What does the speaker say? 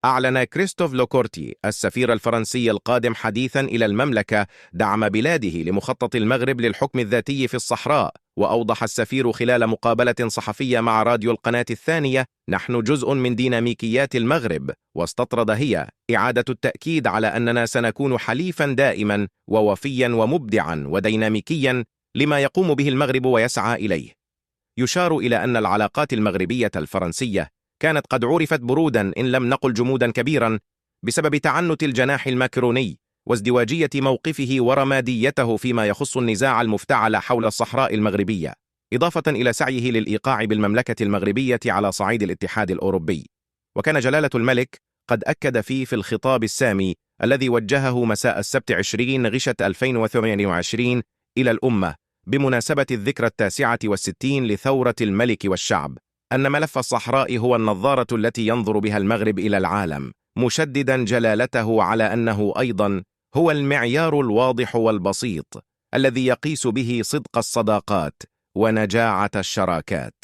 أعلن كريستوف لوكورتي السفير الفرنسي القادم حديثا إلى المملكة دعم بلاده لمخطط المغرب للحكم الذاتي في الصحراء. وأوضح السفير خلال مقابلة صحفية مع راديو القناة الثانية: نحن جزء من ديناميكيات المغرب. واستطرد هي إعادة التأكيد على أننا سنكون حليفا دائما ووفيا ومبدعا وديناميكيا لما يقوم به المغرب ويسعى إليه. يشار إلى أن العلاقات المغربية الفرنسية كانت قد عرفت برودا إن لم نقل جمودا كبيرا بسبب تعنت الجناح الماكروني وازدواجية موقفه ورماديته فيما يخص النزاع المفتعل حول الصحراء المغربية، إضافة إلى سعيه للإيقاع بالمملكة المغربية على صعيد الاتحاد الأوروبي. وكان جلالة الملك قد أكد فيه في الخطاب السامي الذي وجهه مساء السبت 20 غشت 2028 إلى الأمة بمناسبة الذكرى 69 لثورة الملك والشعب أن ملف الصحراء هو النظارة التي ينظر بها المغرب إلى العالم، مشددا جلالته على أنه أيضا هو المعيار الواضح والبسيط الذي يقيس به صدق الصداقات ونجاعة الشراكات.